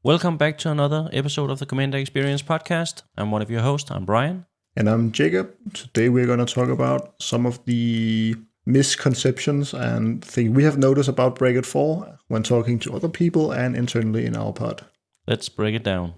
Welcome back to another episode of the Commander Experience podcast. I'm one of your hosts, I'm Brian. And I'm Jacob. Today we're going to talk about some of the misconceptions and things we have noticed about Bracket 4 when talking to other people and internally in our pod. Let's break it down.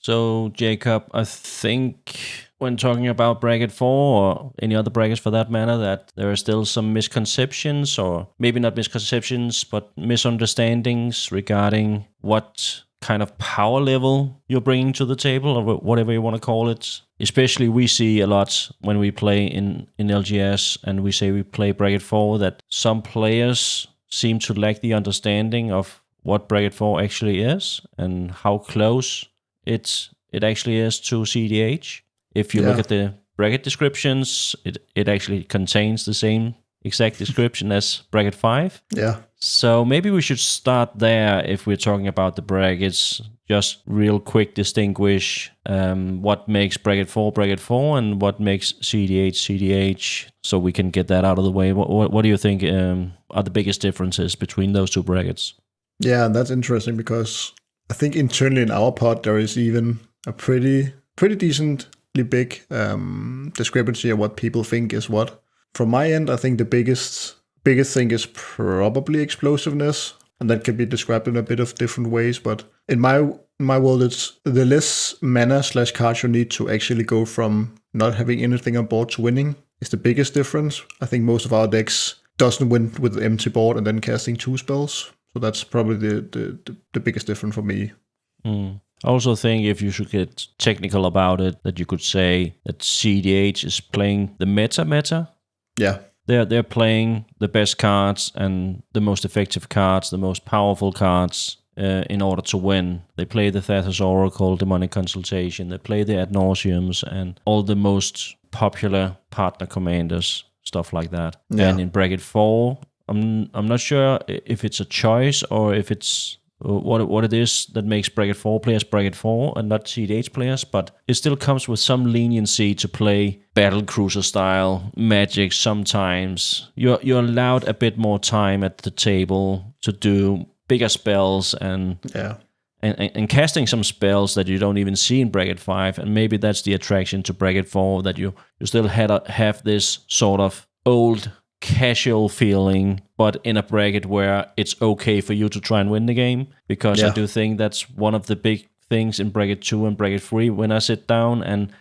So, Jacob, I think when talking about Bracket 4 or any other brackets for that matter, that there are still some misconceptions, or maybe not misconceptions, but misunderstandings regarding what kind of power level you're bringing to the table, or whatever you want to call it. Especially we see a lot when we play in LGS and we say we play Bracket 4 that some players seem to lack the understanding of what Bracket 4 actually is and how close it actually is to cEDH. If you look at the bracket descriptions, it actually contains the same exact description as Bracket 5. Yeah. So maybe we should start there if we're talking about the brackets. Just real quick distinguish what makes Bracket 4 and what makes cEDH, so we can get that out of the way. What do you think are the biggest differences between those two brackets? Yeah, that's interesting because I think internally in our pod there is even a pretty decently big discrepancy of what people think is what. From my end, I think the biggest thing is probably explosiveness, and that can be described in a bit of different ways. But in my world, it's the less mana / cards you need to actually go from not having anything on board to winning is the biggest difference. I think most of our decks doesn't win with the empty board and then casting 2 spells. So that's probably the biggest difference for me. I also think if you should get technical about it, that you could say that cEDH is playing the meta. Yeah. They're playing the best cards and the most effective cards, the most powerful cards in order to win. They play the Thethys Oracle, Demonic Consultation, they play the Ad Nauseams and all the most popular partner commanders, stuff like that. Yeah. And in Bracket 4, I'm not sure if it's a choice or if it's what it is that makes Bracket 4 players Bracket 4 and not cEDH players, but it still comes with some leniency to play Battle Cruiser style Magic sometimes. You're allowed a bit more time at the table to do bigger spells and casting some spells that you don't even see in Bracket 5, and maybe that's the attraction to Bracket 4, that you still have this sort of old casual feeling, but in a bracket where it's okay for you to try and win the game, because I do think that's one of the big things in Bracket 2 and Bracket 3 when I sit down and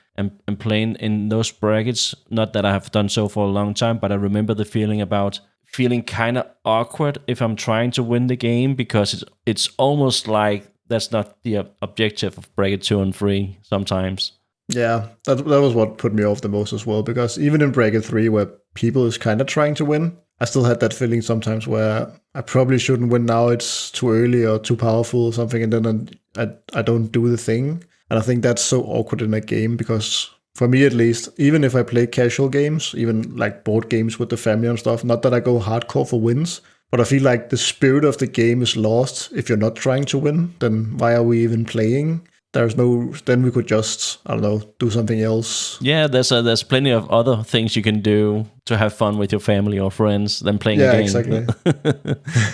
playing in those brackets. Not that I have done so for a long time, but I remember the feeling about feeling kind of awkward if I'm trying to win the game, because it's almost like that's not the objective of Bracket 2 and 3 sometimes. Yeah, that was what put me off the most as well, because even in Bracket 3 where people is kind of trying to win, I still had that feeling sometimes where I probably shouldn't win now, it's too early or too powerful or something, and then I don't do the thing. And I think that's so awkward in a game, because for me at least, even if I play casual games, even like board games with the family and stuff, not that I go hardcore for wins, but I feel like the spirit of the game is lost if you're not trying to win. Then why are we even playing? Then we could just, I don't know, do something else. Yeah, there's plenty of other things you can do to have fun with your family or friends than playing a game. Yeah, exactly.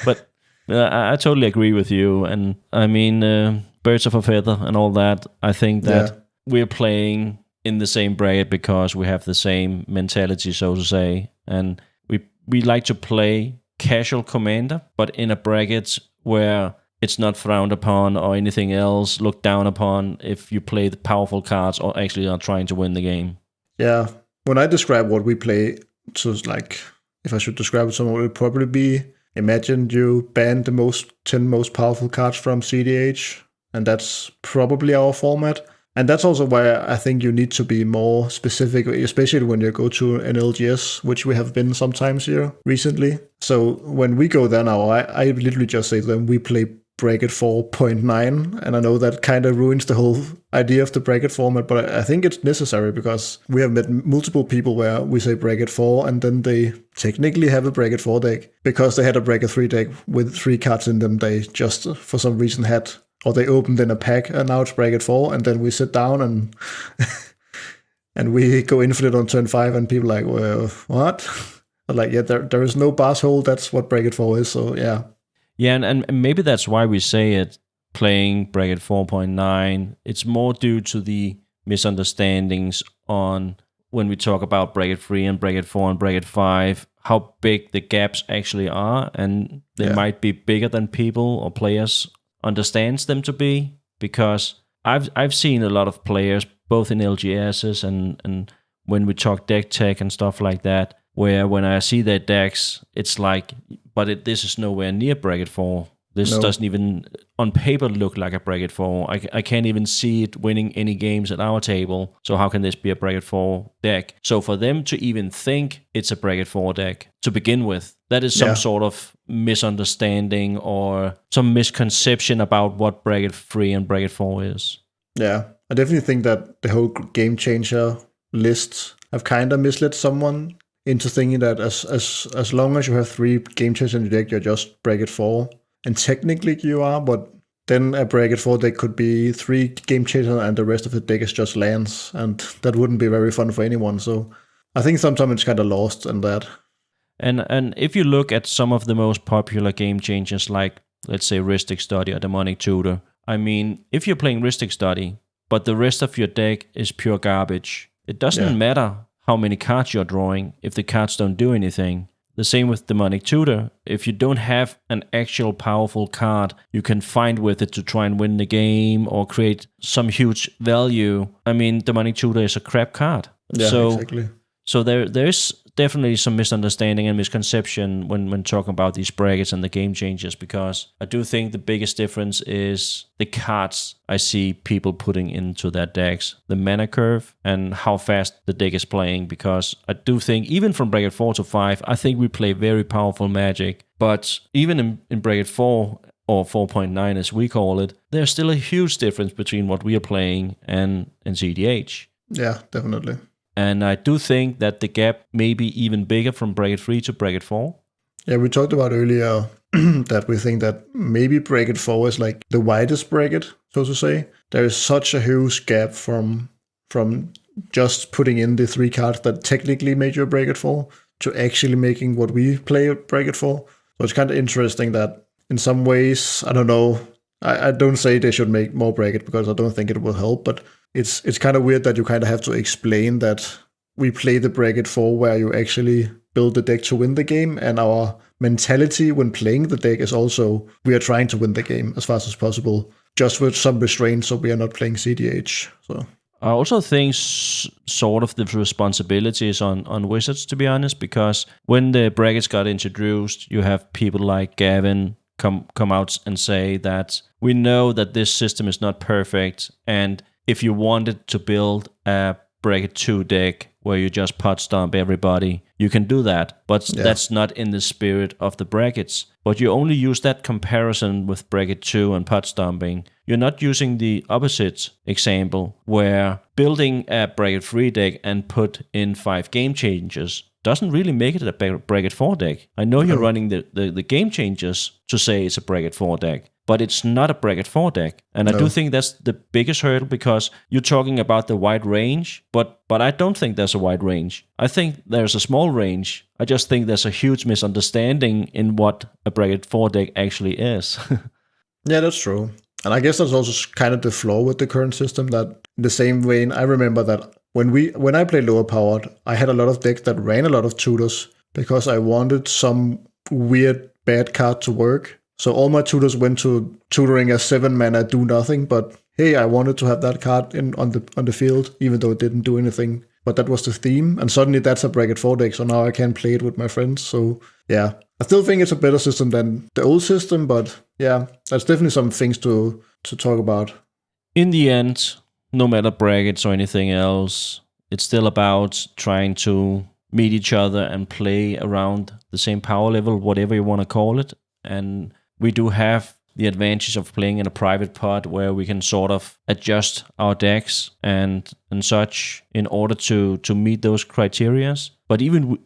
But I totally agree with you. And I mean, birds of a feather and all that. I think that we're playing in the same bracket because we have the same mentality, so to say. And we like to play casual commander, but in a bracket where it's not frowned upon or anything else looked down upon if you play the powerful cards or actually are trying to win the game. Yeah. When I describe what we play, so like, if I should describe it someone, it would probably be, imagine you ban the 10 most powerful cards from cEDH, and that's probably our format. And that's also why I think you need to be more specific, especially when you go to an LGS, which we have been sometimes here recently. So when we go there now, I literally just say to them, we play Bracket 4.9, and I know that kind of ruins the whole idea of the bracket format, but I think it's necessary because we have met multiple people where we say Bracket 4 and then they technically have a Bracket 4 deck because they had a Bracket 3 deck with 3 cards in them they just for some reason had, or they opened in a pack and now it's Bracket 4, and then we sit down and and we go infinite on turn 5, and people are like, well, what? Like, yeah, there is no boss hole. That's what Bracket 4 is. So yeah. Yeah, and maybe that's why we say it, playing Bracket 4.9. It's more due to the misunderstandings on when we talk about Bracket 3 and Bracket 4 and Bracket 5, how big the gaps actually are, and they might be bigger than people or players understands them to be, because I've seen a lot of players, both in LGSs and when we talk deck tech and stuff like that, where when I see their decks, it's like, but this is nowhere near Bracket 4. This doesn't even on paper look like a Bracket 4. I can't even see it winning any games at our table. So how can this be a Bracket 4 deck? So for them to even think it's a Bracket 4 deck to begin with, that is some sort of misunderstanding or some misconception about what Bracket 3 and Bracket 4 is. Yeah, I definitely think that the whole game changer lists have kind of misled someone into thinking that as long as you have 3 game changers in your deck, you're just Bracket 4. And technically you are, but then a Bracket 4 deck could be 3 game changers and the rest of the deck is just lands, and that wouldn't be very fun for anyone. So I think sometimes it's kind of lost in that. And if you look at some of the most popular game changers, like let's say Rhystic Study or Demonic Tutor, I mean, if you're playing Rhystic Study, but the rest of your deck is pure garbage, it doesn't matter how many cards you're drawing if the cards don't do anything. The same with Demonic Tutor. If you don't have an actual powerful card you can find with it to try and win the game or create some huge value, I mean, Demonic Tutor is a crap card. Yeah, exactly. So there's definitely some misunderstanding and misconception when talking about these brackets and the game changes, because I do think the biggest difference is the cards I see people putting into their decks, the mana curve, and how fast the deck is playing. Because I do think even from bracket 4 to 5, I think we play very powerful Magic. But even in bracket 4, or 4.9 as we call it, there's still a huge difference between what we are playing and cEDH. Yeah, definitely. And I do think that the gap may be even bigger from bracket 3 to bracket 4. Yeah, we talked about earlier that we think that maybe bracket 4 is like the widest bracket, so to say. There is such a huge gap from just putting in the 3 cards that technically make your bracket 4 to actually making what we play bracket 4. So it's kind of interesting that in some ways, I don't know, I don't say they should make more bracket because I don't think it will help, but it's kind of weird that you kind of have to explain that we play the bracket 4 where you actually build the deck to win the game, and our mentality when playing the deck is also we are trying to win the game as fast as possible, just with some restraints so we are not playing cEDH. So I also think sort of the responsibility is on Wizards, to be honest, because when the brackets got introduced, you have people like Gavin come out and say that we know that this system is not perfect, and if you wanted to build a bracket 2 deck where you just pot stomp everybody, you can do that, but that's not in the spirit of the brackets. But you only use that comparison with bracket 2 and pot stomping. You're not using the opposite example where building a bracket 3 deck and put in 5 game changers doesn't really make it a bracket 4 deck. I know you're running the game changers to say it's a bracket 4 deck, but it's not a bracket 4 deck. And I do think that's the biggest hurdle, because you're talking about the wide range, but I don't think there's a wide range. I think there's a small range. I just think there's a huge misunderstanding in what a bracket 4 deck actually is. Yeah, that's true. And I guess that's also kind of the flaw with the current system, that in the same vein, I remember that when I played lower powered, I had a lot of decks that ran a lot of tutors because I wanted some weird bad card to work. So all my tutors went to tutoring a 7 mana do nothing, but hey, I wanted to have that card on the field, even though it didn't do anything. But that was the theme, and suddenly that's a bracket 4 deck, so now I can play it with my friends. So yeah, I still think it's a better system than the old system, but yeah, there's definitely some things to talk about. In the end, no matter brackets or anything else, it's still about trying to meet each other and play around the same power level, whatever you want to call it. And we do have the advantage of playing in a private pod where we can sort of adjust our decks and such in order to meet those criterias. But even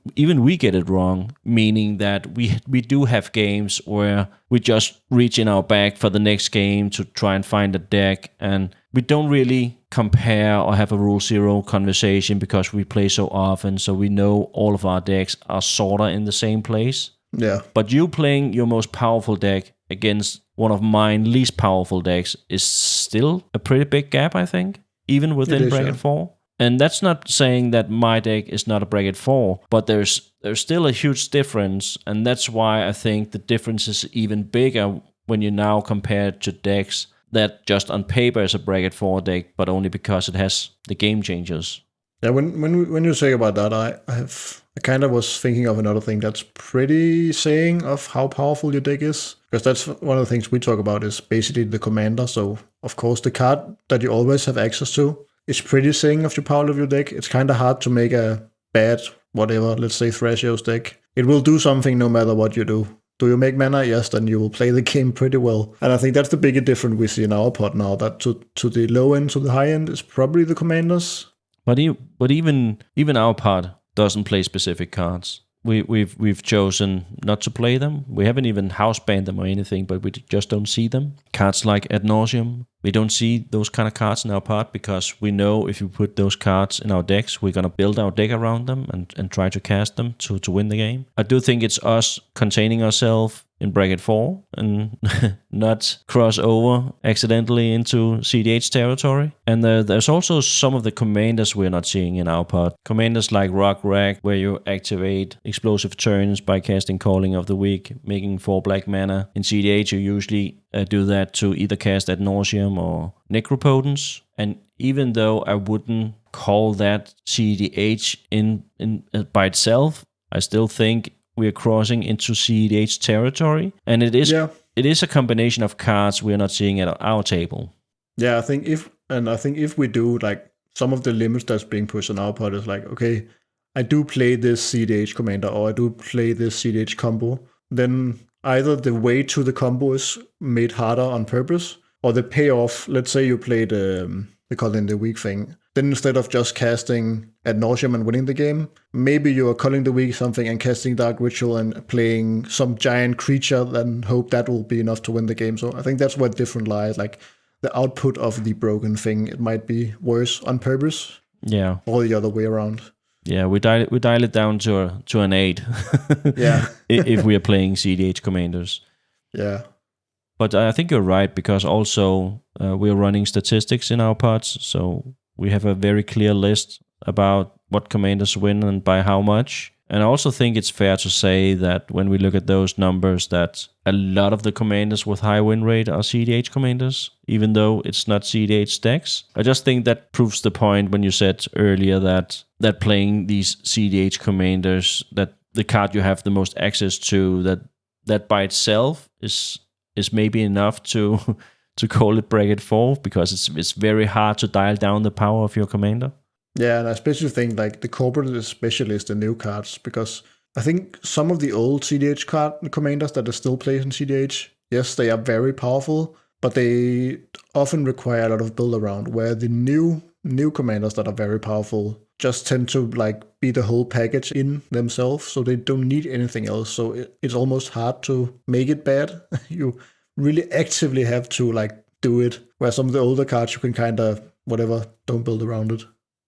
we get it wrong, meaning that we do have games where we just reach in our bag for the next game to try and find a deck, and we don't really compare or have a rule zero conversation because we play so often, so we know all of our decks are sort of in the same place. Yeah. But you playing your most powerful deck against one of mine least powerful decks is still a pretty big gap, I think, even within bracket 4. And that's not saying that my deck is not a bracket 4, but there's still a huge difference, and that's why I think the difference is even bigger when you now compare it to decks that just on paper is a bracket 4 deck, but only because it has the game changers. Yeah, when you say about that, I kind of was thinking of another thing that's pretty saying of how powerful your deck is, because that's one of the things we talk about is basically the commander. So of course the card that you always have access to is pretty saying of the power of your deck. It's kind of hard to make a bad whatever, let's say Thrasios deck. It will do something no matter what you do. Do you make mana? Yes, then you will play the game pretty well. And I think that's the bigger difference we see in our pod now, that to the low end, to the high end is probably the commanders. But even our pod doesn't play specific cards. We've chosen not to play them. We haven't even house banned them or anything, but we just don't see them. Cards like Ad Nauseam, we don't see those kind of cards in our pod because we know if you put those cards in our decks, we're gonna build our deck around them and try to cast them to win the game. I do think it's us containing ourselves in bracket 4 and not cross over accidentally into cEDH territory. And there's also some of the commanders we're not seeing in our pod. Commanders like Rock Rag, where you activate explosive turns by casting Calling of the Weak, making 4 black mana. In cEDH you usually do that to either cast Ad Nauseam or Necropotence. And even though I wouldn't call that cEDH in by itself, I still think we are crossing into cEDH territory, and it is a combination of cards we are not seeing at our table. Yeah, I think if we do, like, some of the limits that's being pushed on our pod is like, okay, I do play this cEDH commander or I do play this cEDH combo, then either the way to the combo is made harder on purpose, or the payoff. Let's say you played they call it the weak thing. Then instead of just casting Ad Nauseam and winning the game, maybe you are calling the weak something and casting Dark Ritual and playing some giant creature, then hope that will be enough to win the game. So I think that's where different lies. Like the output of the broken thing, it might be worse on purpose. Yeah. Or the other way around. Yeah, we dial it down to an 8. Yeah. If we are playing cEDH commanders. Yeah. But I think you're right, because also we're running statistics in our pods, so we have a very clear list about what commanders win and by how much. And I also think it's fair to say that when we look at those numbers, that a lot of the commanders with high win rate are cEDH commanders, even though it's not cEDH decks. I just think that proves the point when you said earlier that playing these cEDH commanders, that the card you have the most access to, that by itself is maybe enough to call it bracket 4, because it's very hard to dial down the power of your commander. Yeah, and I especially think like the corporate is especially the new cards, because I think some of the old cEDH commanders that are still played in cEDH, yes, they are very powerful, but they often require a lot of build around, where the new commanders that are very powerful just tend to like be the whole package in themselves, so they don't need anything else. So it's almost hard to make it bad. You really actively have to like do it, where some of the older cards you can kind of whatever, don't build around it.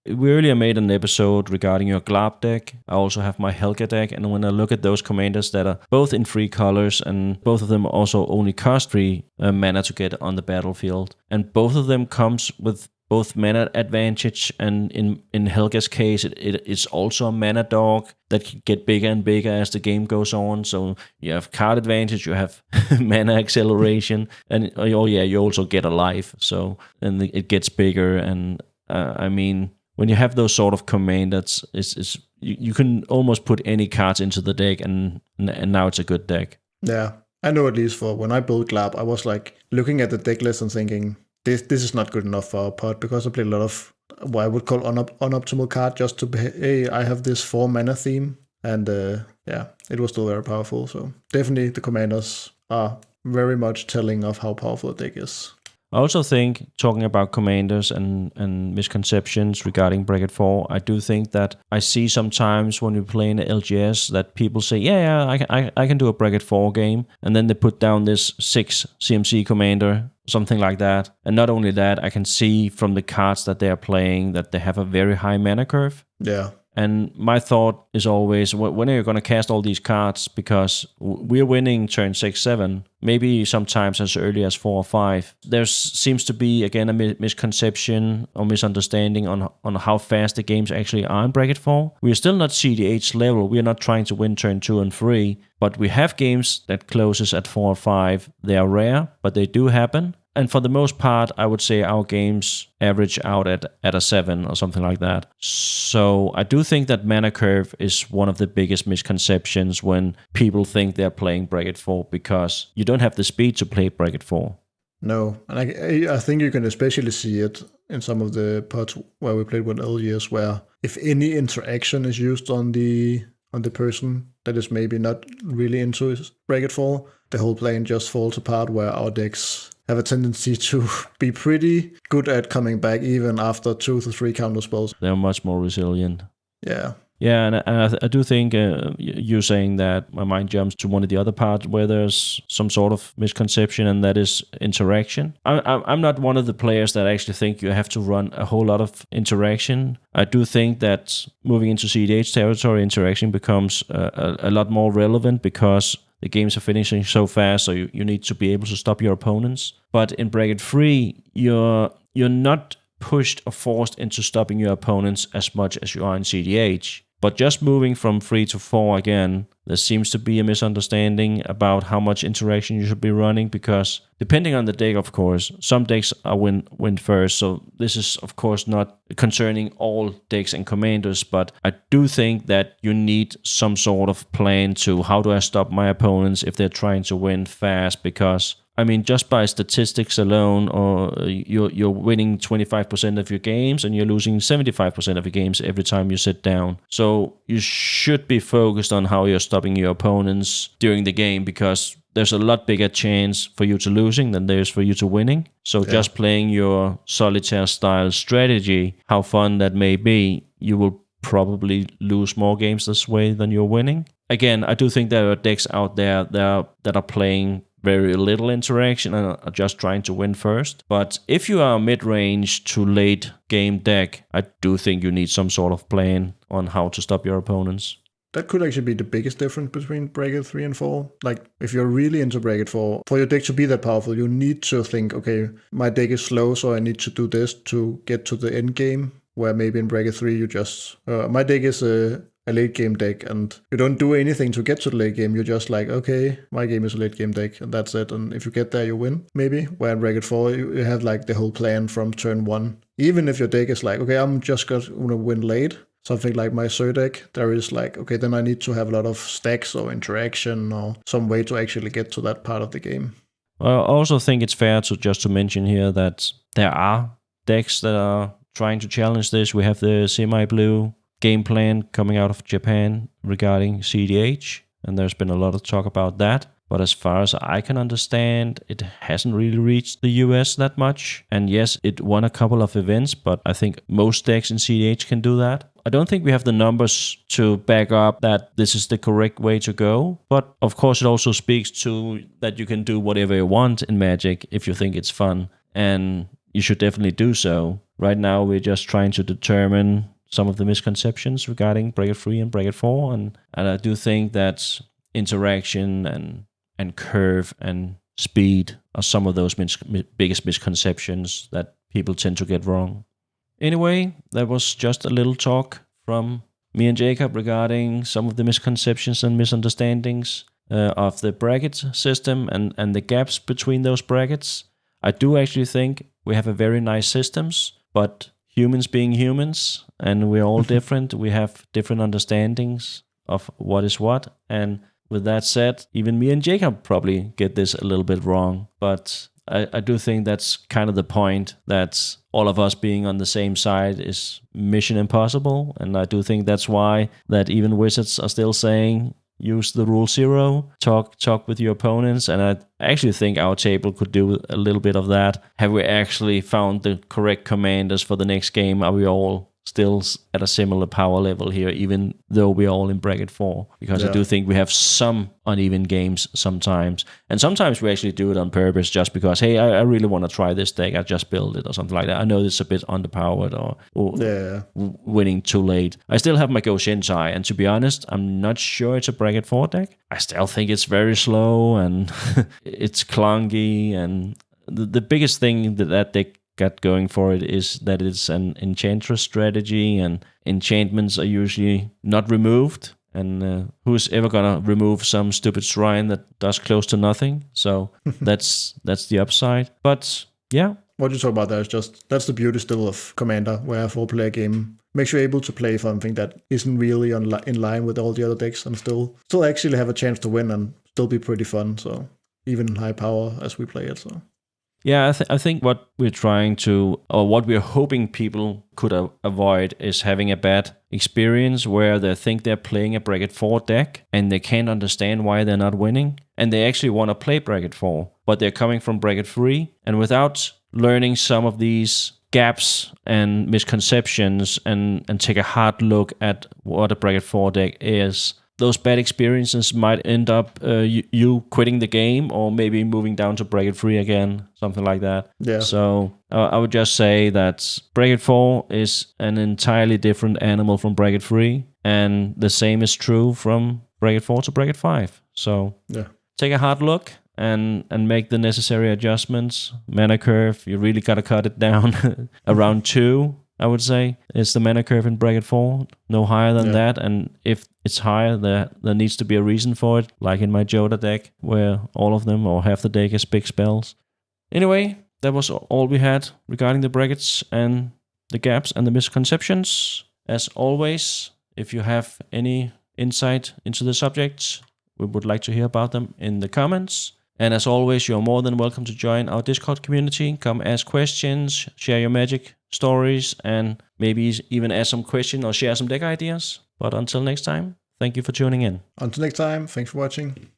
We earlier made an episode regarding your Glab deck. I also have my Helga deck, and when I look at those commanders that are both in 3 colors, and both of them also only cost 3 mana to get on the battlefield, and both of them comes with both mana advantage, and in Helga's case, it's also a mana dog that can get bigger and bigger as the game goes on. So you have card advantage, you have mana acceleration, and you also get a life. So and it gets bigger, and I mean, when you have those sort of commanders, you can almost put any cards into the deck, and now it's a good deck. Yeah, I know, at least for when I built Glab, I was like looking at the deck list and thinking, this is not good enough for our pod, because I played a lot of what I would call unoptimal card just to hey, I have this 4 mana theme, and it was still very powerful. So definitely the commanders are very much telling of how powerful the deck is. I also think, talking about commanders and misconceptions regarding Bracket 4, I do think that I see sometimes when we play in the LGS that people say, I can do a Bracket 4 game, and then they put down this 6 CMC commander, something like that. And not only that, I can see from the cards that they are playing that they have a very high mana curve. Yeah. And my thought is always, when are you going to cast all these cards? Because we're winning turn 6, 7, maybe sometimes as early as 4 or 5. There seems to be, again, a misconception or misunderstanding on how fast the games actually are in Bracket 4. We are still not cEDH level. We are not trying to win turn 2 and 3. But we have games that closes at 4 or 5. They are rare, but they do happen. And for the most part, I would say our games average out at a 7 or something like that. So I do think that mana curve is one of the biggest misconceptions when people think they're playing Bracket 4, because you don't have the speed to play Bracket 4. No, and I think you can especially see it in some of the pods where we played with LGS, where if any interaction is used on the person that is maybe not really into Bracket 4, the whole plan just falls apart, where our decks have a tendency to be pretty good at coming back even after 2 to 3 counter spells. They're much more resilient. Yeah. Yeah, and I do think you saying that, my mind jumps to one of the other parts where there's some sort of misconception, and that is interaction. I'm not one of the players that actually think you have to run a whole lot of interaction. I do think that moving into cEDH territory, interaction becomes a lot more relevant, because the games are finishing so fast, so you need to be able to stop your opponents. But in Bracket 3, you're not pushed or forced into stopping your opponents as much as you are in cEDH. But just moving from 3 to 4 again, there seems to be a misunderstanding about how much interaction you should be running, because depending on the deck, of course, some decks are win first. So this is, of course, not concerning all decks and commanders, but I do think that you need some sort of plan to, how do I stop my opponents if they're trying to win fast? Because I mean, just by statistics alone, or you're winning 25% of your games and you're losing 75% of your games every time you sit down. So you should be focused on how you're stopping your opponents during the game, because there's a lot bigger chance for you to losing than there is for you to winning. So just playing your solitaire style strategy, how fun that may be, you will probably lose more games this way than you're winning. Again, I do think there are decks out there that are playing very little interaction and are just trying to win first. But if you are a mid-range to late game deck, I do think you need some sort of plan on how to stop your opponents. That could actually be the biggest difference between Bracket 3 and 4. Like, if you're really into Bracket 4, for your deck to be that powerful, you need to think, okay, my deck is slow, so I need to do this to get to the end game. Where maybe in Bracket 3, you just... my deck is a late game deck, and you don't do anything to get to the late game. You're just like, okay, my game is a late game deck, and that's it. And if you get there, you win, maybe. Where in Bracket 4, you have like the whole plan from turn 1. Even if your deck is like, okay, I'm just going to win late, something like my Sir deck, there is like, okay, then I need to have a lot of stacks or interaction or some way to actually get to that part of the game. I also think it's fair to mention here that there are decks that are trying to challenge this. We have the semi-blue game plan coming out of Japan regarding cEDH, and there's been a lot of talk about that. But as far as I can understand, it hasn't really reached the US that much. And yes, it won a couple of events, but I think most decks in cEDH can do that. I don't think we have the numbers to back up that this is the correct way to go. But of course, it also speaks to that you can do whatever you want in Magic if you think it's fun. And you should definitely do so. Right now, we're just trying to determine some of the misconceptions regarding Bracket 3 and Bracket 4. And I do think that interaction and curve and speed are some of those biggest misconceptions that people tend to get wrong. Anyway, that was just a little talk from me and Jacob regarding some of the misconceptions and misunderstandings of the bracket system and the gaps between those brackets. I do actually think we have a very nice systems, but humans being humans, and we're all different. We have different understandings of what is what. And with that said, even me and Jacob probably get this a little bit wrong. But I do think that's kind of the point, that all of us being on the same side is mission impossible. And I do think that's why that even Wizards are still saying use the rule 0, talk with your opponents, and I actually think our table could do a little bit of that. Have we actually found the correct commanders for the next game? Are we all still at a similar power level here, even though we're all in bracket 4? Because I do think we have some uneven games sometimes, and sometimes we actually do it on purpose just because, hey, I really want to try this deck, I just build it or something like that. I know it's a bit underpowered or winning too late. I still have my Go Shintai, and to be honest, I'm not sure it's a bracket 4 deck. I still think it's very slow and it's clunky, and the biggest thing that deck got going for it is that it's an enchantress strategy, and enchantments are usually not removed, and who's ever gonna remove some stupid shrine that does close to nothing? So that's the upside. But yeah, what you talk about there is just, that's the beauty still of Commander, where a 4-player game makes you able to play something that isn't really in line with all the other decks, and still actually have a chance to win and still be pretty fun. So even high power as we play it. So yeah, I think what we're trying to, or what we're hoping people could avoid, is having a bad experience where they think they're playing a bracket 4 deck and they can't understand why they're not winning, and they actually want to play bracket 4, but they're coming from bracket 3, and without learning some of these gaps and misconceptions and take a hard look at what a bracket 4 deck is, those bad experiences might end up you quitting the game, or maybe moving down to bracket 3 again, something like that. Yeah. So I would just say that bracket 4 is an entirely different animal from bracket 3, and the same is true from bracket 4 to bracket 5. So take a hard look and make the necessary adjustments. Mana curve, you really gotta cut it down around 2. I would say is the mana curve in bracket 4, no higher than that. And if it's higher, there needs to be a reason for it, like in my Joda deck, where all of them or half the deck is big spells. Anyway, that was all we had regarding the brackets and the gaps and the misconceptions. As always, if you have any insight into the subjects, we would like to hear about them in the comments. And as always, you're more than welcome to join our Discord community. Come ask questions, share your Magic stories, and maybe even ask some questions or share some deck ideas. But until next time, thank you for tuning in. Until next time, thanks for watching.